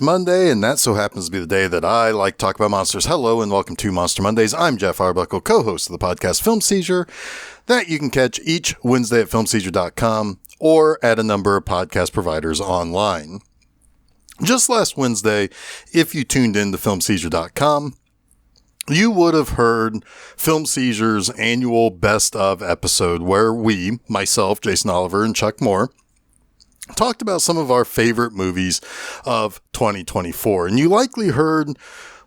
Monday, and that so happens to be the day that I like to talk about monsters. Hello, and welcome to Monster Mondays. I'm Geoff Arbuckle, co-host of the podcast Film Seizure, that you can catch each Wednesday at filmseizure.com or at a number of podcast providers online. Just last Wednesday, if you tuned in to filmseizure.com, you would have heard Film Seizure's annual Best Of episode where we, myself, Jason Oliver, and Chuck Moore, talked about some of our favorite movies of 2024. And you likely heard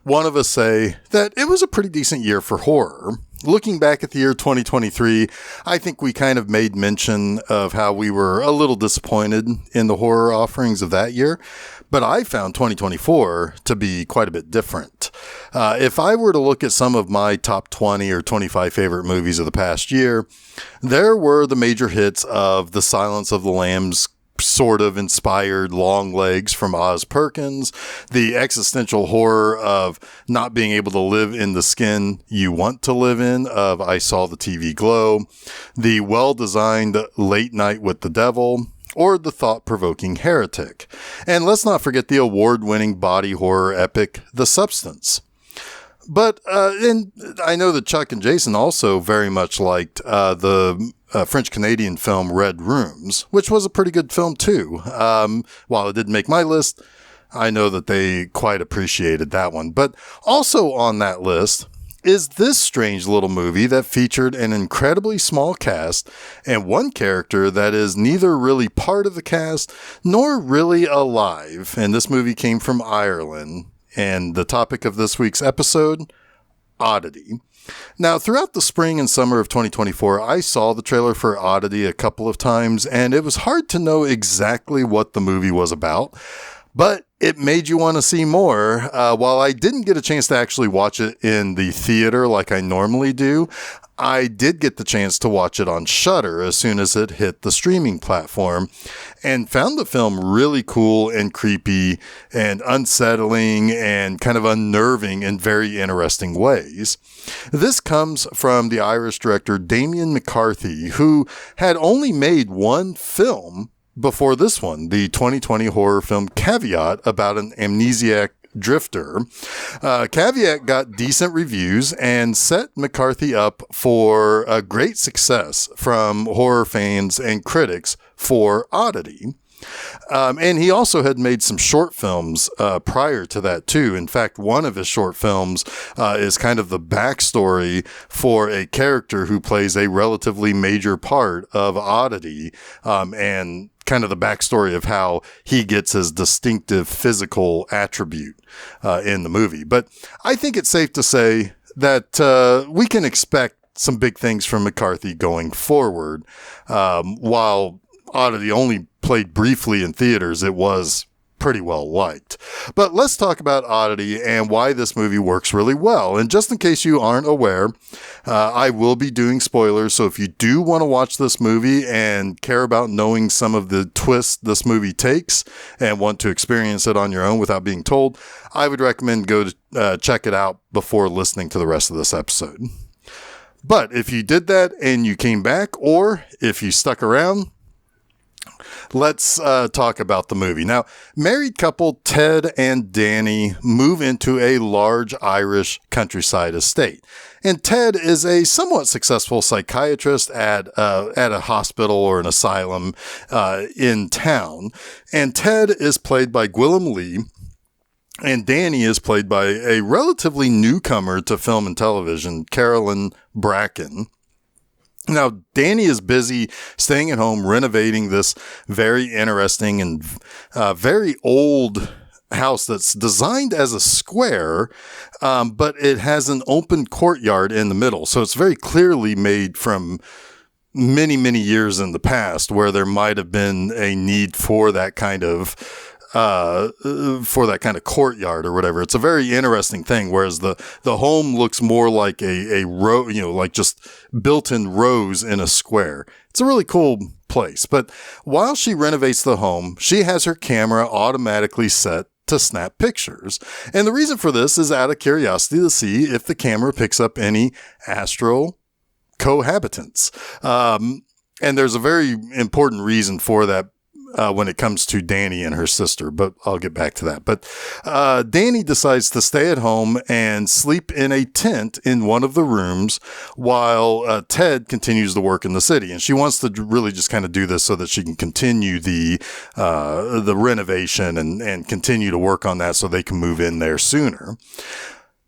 one of us say that it was a pretty decent year for horror. Looking back at the year 2023, I think we kind of made mention of how we were a little disappointed in the horror offerings of that year. But I found 2024 to be quite a bit different. If I were to look at some of my top 20 or 25 favorite movies of the past year, there were the major hits of The Silence of the Lambs sort of inspired Long Legs from Oz Perkins, the existential horror of not being able to live in the skin you want to live in of I Saw the TV Glow, the well-designed Late Night with the Devil, or the thought-provoking Heretic. And let's not forget the award-winning body horror epic The Substance. But and I know that Chuck and Jason also very much liked the French-Canadian film Red Rooms, which was a pretty good film too. While it didn't make my list, I know that they quite appreciated that one. But also on that list is this strange little movie that featured an incredibly small cast and one character that is neither really part of the cast nor really alive. And this movie came from Ireland. And the topic of this week's episode, Oddity. Now, throughout the spring and summer of 2024, I saw the trailer for Oddity a couple of times, and it was hard to know exactly what the movie was about, but it made you want to see more. While I didn't get a chance to actually watch it in the theater like I normally do, I did get the chance to watch it on Shudder as soon as it hit the streaming platform and found the film really cool and creepy and unsettling and kind of unnerving in very interesting ways. This comes from the Irish director Damien McCarthy, who had only made one film before this one, the 2020 horror film Caveat, about an amnesiac drifter. Caveat got decent reviews and set McCarthy up for a great success from horror fans and critics for Oddity. And he also had made some short films prior to that too. In fact, one of his short films is kind of the backstory for a character who plays a relatively major part of Oddity, and kind of the backstory of how he gets his distinctive physical attribute in the movie. But I think it's safe to say that we can expect some big things from McCarthy going forward. While Oddity only played briefly in theaters, it was pretty well liked. But let's talk about Oddity and why this movie works really well. And just in case you aren't aware, I will be doing spoilers. So if you do want to watch this movie and care about knowing some of the twists this movie takes and want to experience it on your own without being told, I would recommend go to check it out before listening to the rest of this episode. But if you did that and you came back, or if you stuck around, let's talk about the movie. Now, married couple Ted and Danny move into a large Irish countryside estate. And Ted is a somewhat successful psychiatrist at a hospital or an asylum in town. And Ted is played by Gwilym Lee, and Danny is played by a relatively newcomer to film and television, Carolyn Bracken. Now, Danny is busy staying at home, renovating this very interesting and very old house that's designed as a square, but it has an open courtyard in the middle. So it's very clearly made from many, many years in the past where there might have been a need for that kind of courtyard or whatever. It's a very interesting thing. Whereas the home looks more like a row, like just built-in rows in a square. It's a really cool place. But while she renovates the home, she has her camera automatically set to snap pictures. And the reason for this is out of curiosity to see if the camera picks up any astral cohabitants. And there's a very important reason for that when it comes to Danny and her sister, but I'll get back to that. But Danny decides to stay at home and sleep in a tent in one of the rooms while Ted continues to work in the city. And she wants to really just kind of do this so that she can continue the renovation and continue to work on that so they can move in there sooner.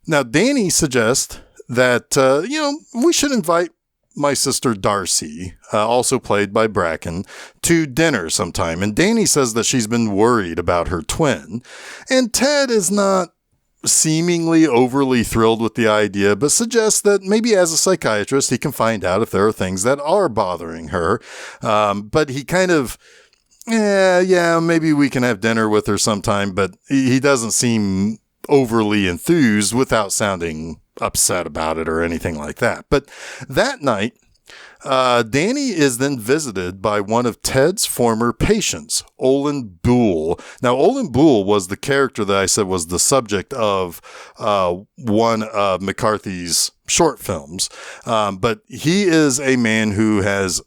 Now, Danny suggests that, we should invite my sister Darcy, also played by Bracken, to dinner sometime. And Danny says that she's been worried about her twin. And Ted is not seemingly overly thrilled with the idea, but suggests that maybe as a psychiatrist, he can find out if there are things that are bothering her. But he kind of, maybe we can have dinner with her sometime, but he doesn't seem overly enthused without sounding upset about it or anything like that. But that night, Danny is then visited by one of Ted's former patients, Olin Boole. Now, Olin Boole was the character that I said was the subject of one of McCarthy's short films. But he is a man who has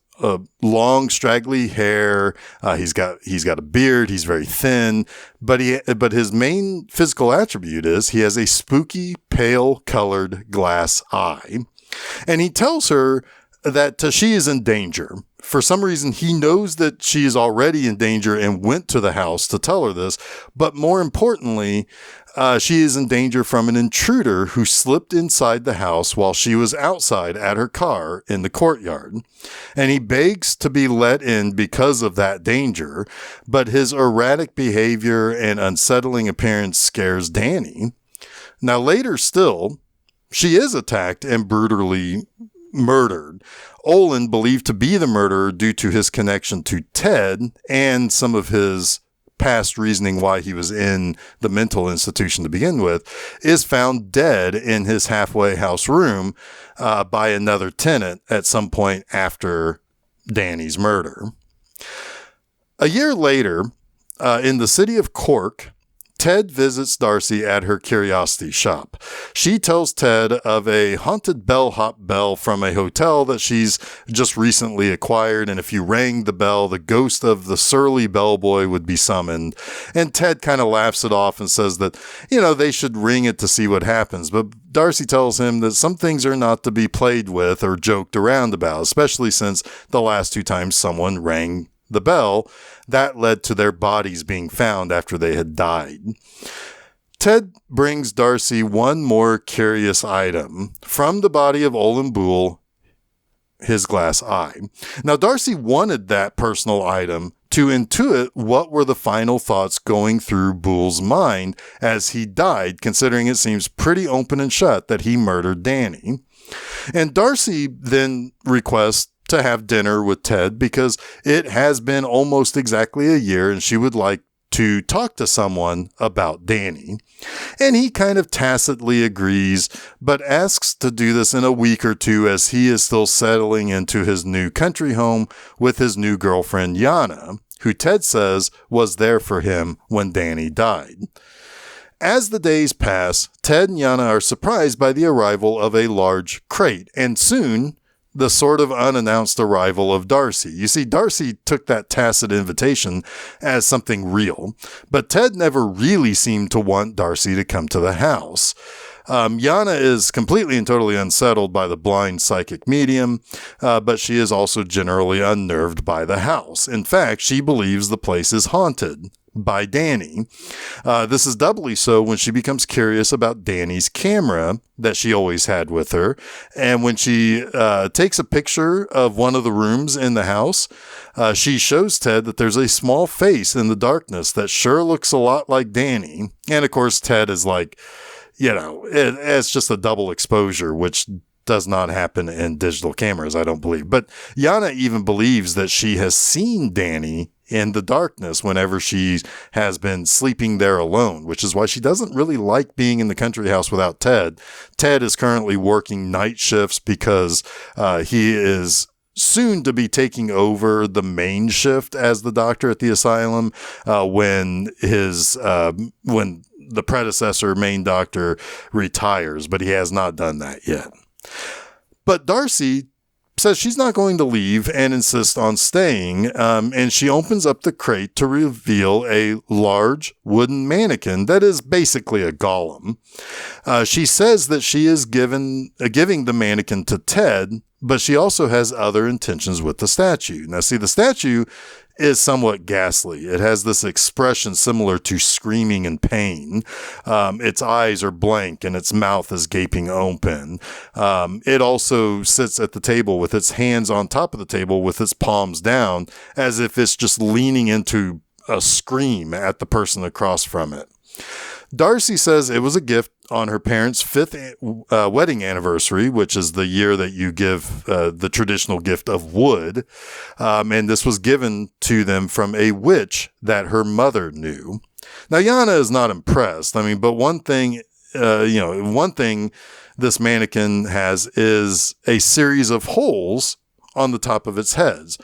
long, straggly hair. He's got a beard. He's very thin, but his main physical attribute is he has a spooky, pale-colored glass eye, and he tells her that she is in danger. For some reason, he knows that she is already in danger and went to the house to tell her this. But more importantly, she is in danger from an intruder who slipped inside the house while she was outside at her car in the courtyard. And he begs to be let in because of that danger. But his erratic behavior and unsettling appearance scares Danny. Now, later still, she is attacked and brutally murdered. Olin believed to be the murderer due to his connection to Ted and some of his past reasoning why he was in the mental institution to begin with, is found dead in his halfway house room by another tenant at some point after Danny's murder. A year later, in the city of Cork, Ted visits Darcy at her curiosity shop. She tells Ted of a haunted bellhop bell from a hotel that she's just recently acquired, and if you rang the bell, the ghost of the surly bellboy would be summoned. And Ted kind of laughs it off and says that, they should ring it to see what happens. But Darcy tells him that some things are not to be played with or joked around about, especially since the last two times someone rang the bell, that led to their bodies being found after they had died. Ted brings Darcy one more curious item from the body of Olin Boole, his glass eye. Now, Darcy wanted that personal item to intuit what were the final thoughts going through Boole's mind as he died, considering it seems pretty open and shut that he murdered Danny. And Darcy then requests to have dinner with Ted because it has been almost exactly a year and she would like to talk to someone about Danny. And he kind of tacitly agrees, but asks to do this in a week or two as he is still settling into his new country home with his new girlfriend, Yana, who Ted says was there for him when Danny died. As the days pass, Ted and Yana are surprised by the arrival of a large crate, and soon the sort of unannounced arrival of Darcy. You see, Darcy took that tacit invitation as something real, but Ted never really seemed to want Darcy to come to the house. Yana is completely and totally unsettled by the blind psychic medium, but she is also generally unnerved by the house. In fact, she believes the place is haunted by Danny. This is doubly so when she becomes curious about Danny's camera that she always had with her. And when she takes a picture of one of the rooms in the house, she shows Ted that there's a small face in the darkness that sure looks a lot like Danny. And of course, Ted is like, it's just a double exposure, which does not happen in digital cameras, I don't believe. But Yana even believes that she has seen Danny in the darkness whenever she has been sleeping there alone, which is why she doesn't really like being in the country house without Ted. Ted is currently working night shifts because he is soon to be taking over the main shift as the doctor at the asylum when the predecessor main doctor retires, but he has not done that yet. But Darcy says she's not going to leave and insists on staying, and she opens up the crate to reveal a large wooden mannequin that is basically a golem. She says that she is giving the mannequin to Ted, but she also has other intentions with the statue. Now, see, the statue is somewhat ghastly. It has this expression similar to screaming in pain. Its eyes are blank and its mouth is gaping open. It also sits at the table with its hands on top of the table with its palms down, as if it's just leaning into a scream at the person across from it. Darcy says it was a gift on her parents' 5th wedding anniversary, which is the year that you give the traditional gift of wood. And this was given to them from a witch that her mother knew. Now, Yana is not impressed. But one thing this mannequin has is a series of holes on the top of its heads.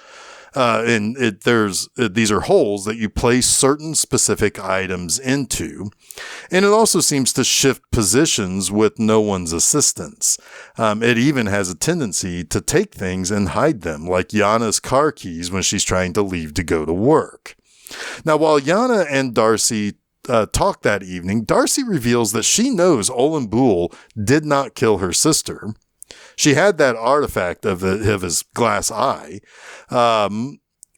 These are holes that you place certain specific items into. And it also seems to shift positions with no one's assistance. It even has a tendency to take things and hide them, like Yana's car keys when she's trying to leave to go to work. Now, while Yana and Darcy talk that evening, Darcy reveals that she knows Olin Boole did not kill her sister. She had that artifact of his glass eye.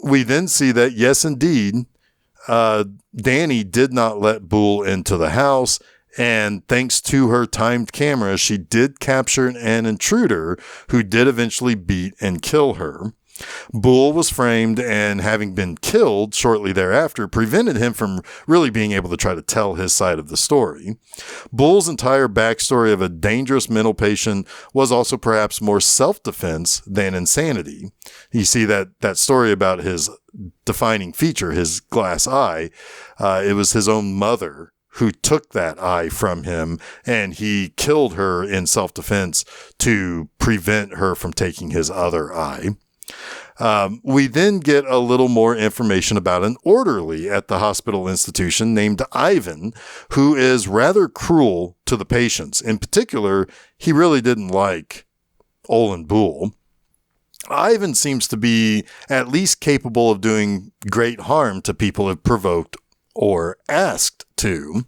We then see that, yes, indeed, Danny did not let Boole into the house. And thanks to her timed camera, she did capture an intruder who did eventually beat and kill her. Boole was framed, and having been killed shortly thereafter prevented him from really being able to try to tell his side of the story. Boole's entire backstory of a dangerous mental patient was also perhaps more self-defense than insanity. You see that story about his defining feature, his glass eye, it was his own mother who took that eye from him, and he killed her in self-defense to prevent her from taking his other eye. We then get a little more information about an orderly at the hospital institution named Ivan, who is rather cruel to the patients. In particular, he really didn't like Olin Boole. Ivan seems to be at least capable of doing great harm to people if provoked or asked to.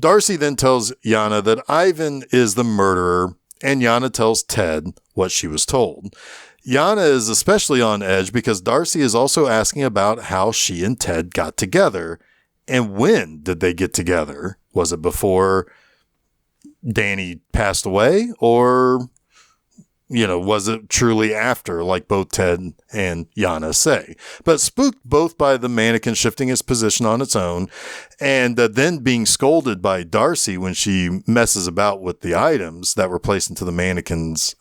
Darcy then tells Yana that Ivan is the murderer, and Yana tells Ted what she was told. Yana is especially on edge because Darcy is also asking about how she and Ted got together. And when did they get together? Was it before Danny passed away? Or, was it truly after, like both Ted and Yana say? But spooked both by the mannequin shifting its position on its own and then being scolded by Darcy when she messes about with the items that were placed into the mannequin's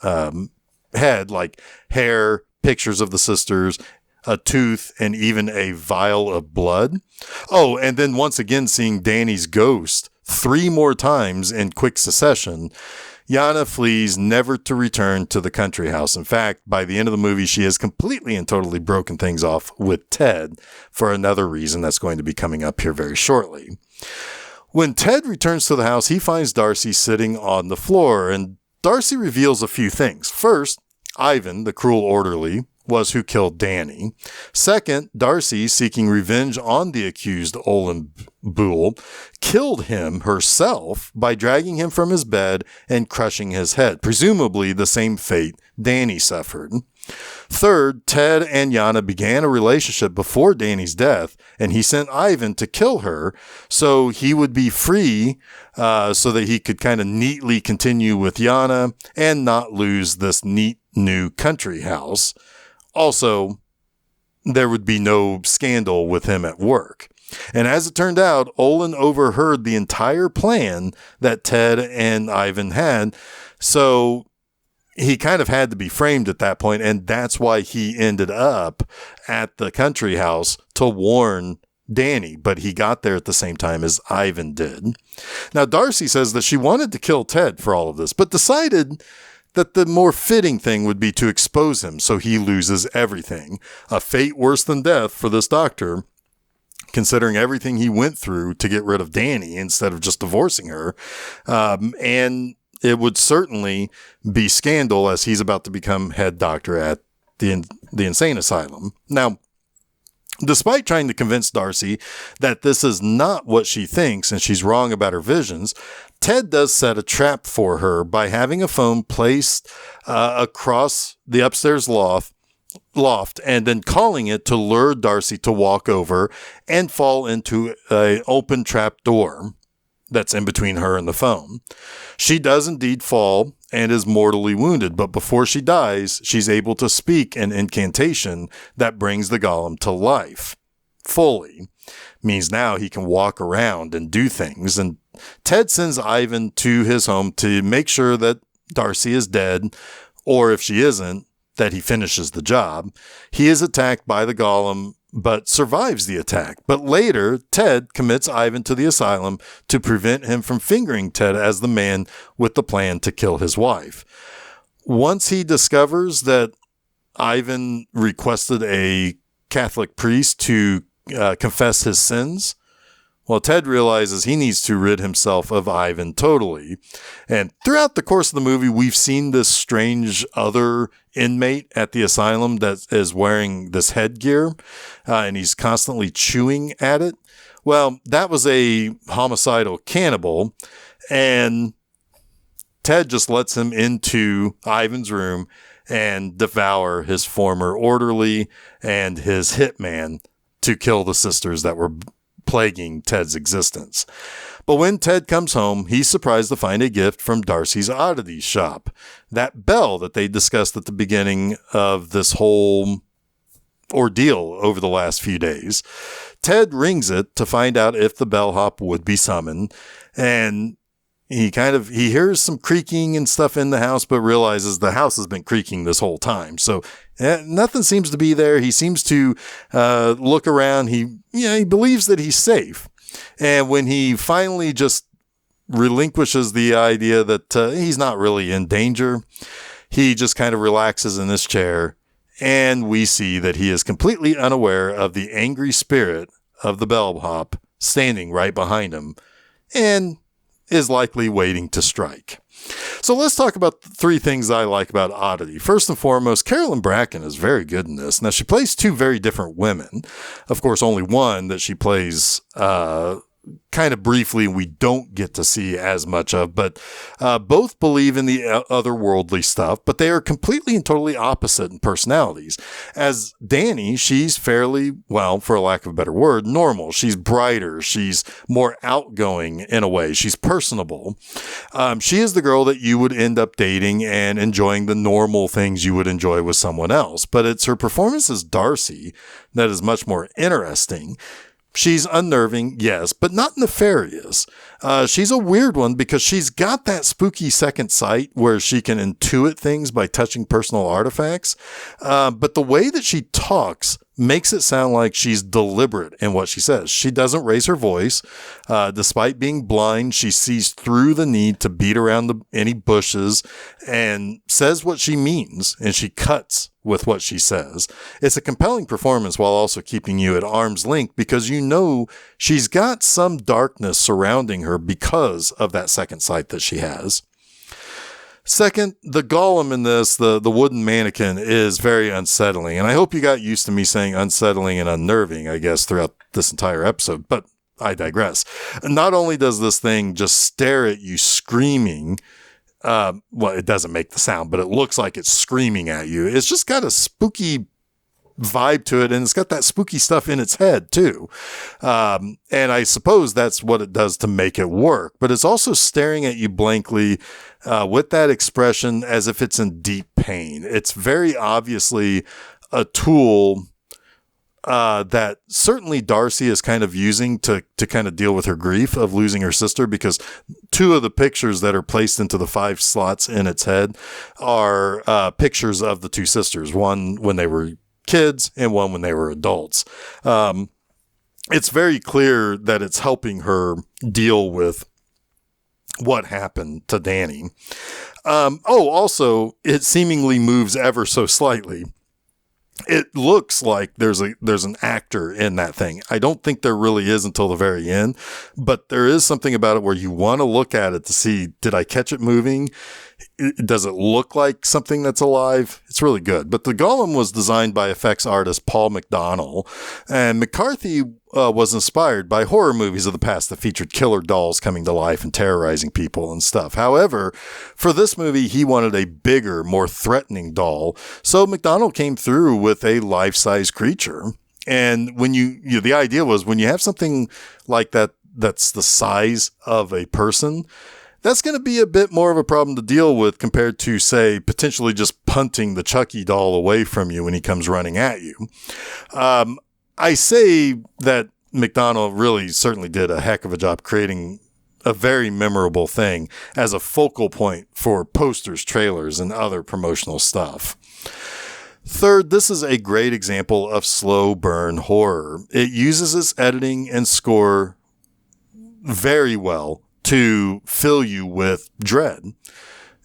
head, like hair, pictures of the sisters, a tooth, and even a vial of blood. Oh, and then once again seeing Danny's ghost 3 more times in quick succession, Yana flees, never to return to the country house. In fact, by the end of the movie, she has completely and totally broken things off with Ted for another reason that's going to be coming up here very shortly. When Ted returns to the house, he finds Darcy sitting on the floor, and Darcy reveals a few things. First, Ivan, the cruel orderly, was who killed Danny. Second, Darcy, seeking revenge on the accused Olin Boole, killed him herself by dragging him from his bed and crushing his head, presumably the same fate Danny suffered. Third, Ted and Yana began a relationship before Danny's death, and he sent Ivan to kill her so he would be free, so that he could kind of neatly continue with Yana and not lose this neat new country house. Also, there would be no scandal with him at work. And as it turned out, Olin overheard the entire plan that Ted and Ivan had, so he kind of had to be framed at that point, and that's why he ended up at the country house to warn Danny, but he got there at the same time as Ivan did. Now, Darcy says that she wanted to kill Ted for all of this, but decided that the more fitting thing would be to expose him so he loses everything. A fate worse than death for this doctor, considering everything he went through to get rid of Danny instead of just divorcing her. And it would certainly be scandal, as he's about to become head doctor at the insane asylum. Now, despite trying to convince Darcy that this is not what she thinks and she's wrong about her visions, Ted does set a trap for her by having a phone placed across the upstairs loft and then calling it to lure Darcy to walk over and fall into an open trap door that's in between her and the phone. She does indeed fall and is mortally wounded, but before she dies, she's able to speak an incantation that brings the golem to life fully. Means now he can walk around and do things. And Ted sends Ivan to his home to make sure that Darcy is dead, or if she isn't, that he finishes the job. He is attacked by the golem, but survives the attack. But later, Ted commits Ivan to the asylum to prevent him from fingering Ted as the man with the plan to kill his wife. Once he discovers that Ivan requested a Catholic priest to confess his sins, well, Ted realizes he needs to rid himself of Ivan totally. And throughout the course of the movie, we've seen this strange other inmate at the asylum that is wearing this headgear, and he's constantly chewing at it. Well, that was a homicidal cannibal, and Ted just lets him into Ivan's room and devour his former orderly and his hitman to kill the sisters that were plaguing Ted's existence. But when Ted comes home, he's surprised to find a gift from Darcy's Oddity shop. That bell that they discussed at the beginning of this whole ordeal over the last few days. Ted rings it to find out if the bellhop would be summoned, and he hears some creaking and stuff in the house, but realizes the house has been creaking this whole time. So nothing seems to be there. He seems to look around. He believes that he's safe. And when he finally just relinquishes the idea that he's not really in danger, he just kind of relaxes in his chair. And we see that he is completely unaware of the angry spirit of the bellhop standing right behind him and is likely waiting to strike. So let's talk about 3 things I like about Oddity. First and foremost, Carolyn Bracken is very good in this. Now, she plays 2 very different women. Of course, only one that she plays kind of briefly we don't get to see as much of, but both believe in the otherworldly stuff, but they are completely and totally opposite in personalities. As Danny, she's fairly, well, for a lack of a better word, normal. She's brighter. She's more outgoing in a way. She's personable. She is the girl that you would end up dating and enjoying the normal things you would enjoy with someone else. But it's her performance as Darcy that is much more interesting. She's unnerving, yes, but not nefarious. She's a weird one because she's got that spooky second sight where she can intuit things by touching personal artifacts. But the way that she talks makes it sound like she's deliberate in what she says. She doesn't raise her voice. Despite being blind, she sees through the need to beat around any bushes and says what she means, and she cuts with what she says. It's a compelling performance while also keeping you at arm's length because you know she's got some darkness surrounding her because of that second sight that she has. Second, the golem in this, the wooden mannequin, is very unsettling. And I hope you got used to me saying unsettling and unnerving, I guess, throughout this entire episode. But I digress. Not only does this thing just stare at you screaming, well, it doesn't make the sound, but it looks like it's screaming at you. It's just got a spooky vibe to it, and it's got that spooky stuff in its head too. And I suppose that's what it does to make it work. But it's also staring at you blankly with that expression as if it's in deep pain. It's very obviously a tool that certainly Darcy is kind of using to kind of deal with her grief of losing her sister, because 2 of the pictures that are placed into the 5 slots in its head are pictures of the 2 sisters, one when they were kids and one when they were adults. It's very clear that it's helping her deal with what happened to Danny. Also, it seemingly moves ever so slightly. it looks like there's an actor in that thing. I don't think there really is until the very end, but there is something about it where you want to look at it to see, did I catch it moving? Does it look like something that's alive? It's really good. But the golem was designed by effects artist Paul McDonnell, and McCarthy was inspired by horror movies of the past that featured killer dolls coming to life and terrorizing people and stuff. However, for this movie, he wanted a bigger, more threatening doll. So McDonnell came through with a life-size creature. And when the idea was when you have something like that, that's the size of a person, that's going to be a bit more of a problem to deal with compared to, say, potentially just punting the Chucky doll away from you when he comes running at you. I say that McDonnell really certainly did a heck of a job creating a very memorable thing as a focal point for posters, trailers, and other promotional stuff. Third, this is a great example of slow burn horror. It uses its editing and score very well to fill you with dread.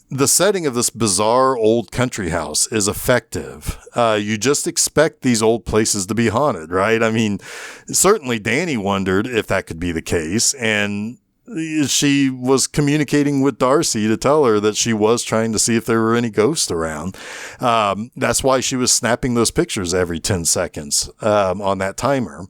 The setting of this bizarre old country house is effective. You just expect these old places to be haunted, right? I mean, certainly Danny wondered if that could be the case, and she was communicating with Darcy to tell her that she was trying to see if there were any ghosts around. That's why she was snapping those pictures every 10 seconds on that timer.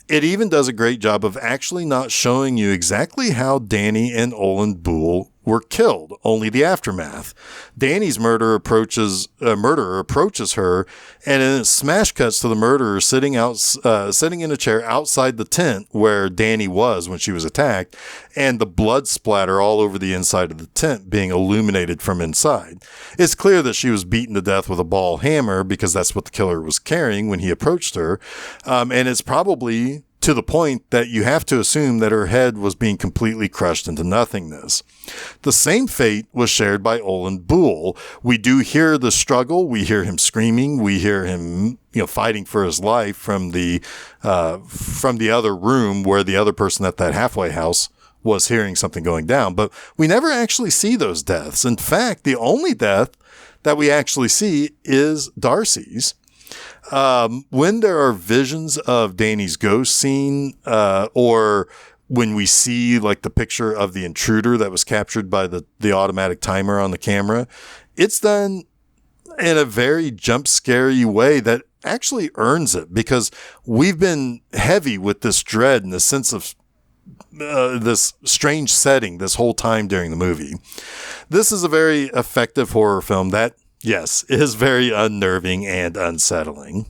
It even does a great job of actually not showing you exactly how Danny and Olin Boole were killed, only the aftermath. Danny's murderer approaches her, and then it smash cuts to the murderer sitting in a chair outside the tent where Danny was when she was attacked, and the blood splatter all over the inside of the tent being illuminated from inside. It's clear that she was beaten to death with a ball hammer because that's what the killer was carrying when he approached her, and it's probably to the point that you have to assume that her head was being completely crushed into nothingness. The same fate was shared by Olin Boole. We do hear the struggle. We hear him screaming. We hear him, fighting for his life from the other room where the other person at that halfway house was hearing something going down. But we never actually see those deaths. In fact, the only death that we actually see is Darcy's. When there are visions of Danny's ghost scene, or when we see like the picture of the intruder that was captured by the automatic timer on the camera, it's done in a very jump scary way that actually earns it, because we've been heavy with this dread and the sense of this strange setting this whole time during the movie. This is a very effective horror film that, yes, is very unnerving and unsettling.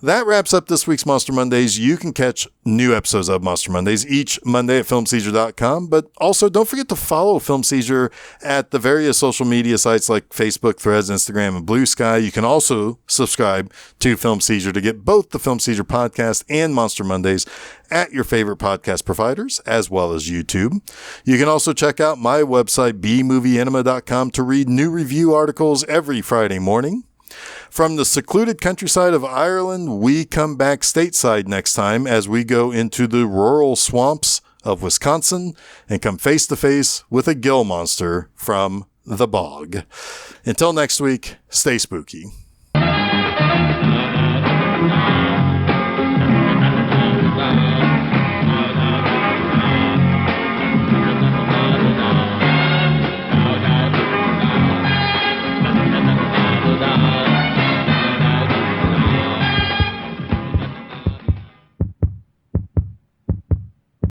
That wraps up this week's Monster Mondays. You can catch new episodes of Monster Mondays each Monday at filmseizure.com, but also don't forget to follow Film Seizure at the various social media sites like Facebook, Threads, Instagram, and Blue Sky. You can also subscribe to Film Seizure to get both the Film Seizure podcast and Monster Mondays at your favorite podcast providers, as well as YouTube. You can also check out my website, bmovieenema.com, to read new review articles every Friday morning. From the secluded countryside of Ireland, we come back stateside next time as we go into the rural swamps of Wisconsin and come face to face with a gill monster from the bog. Until next week, stay spooky.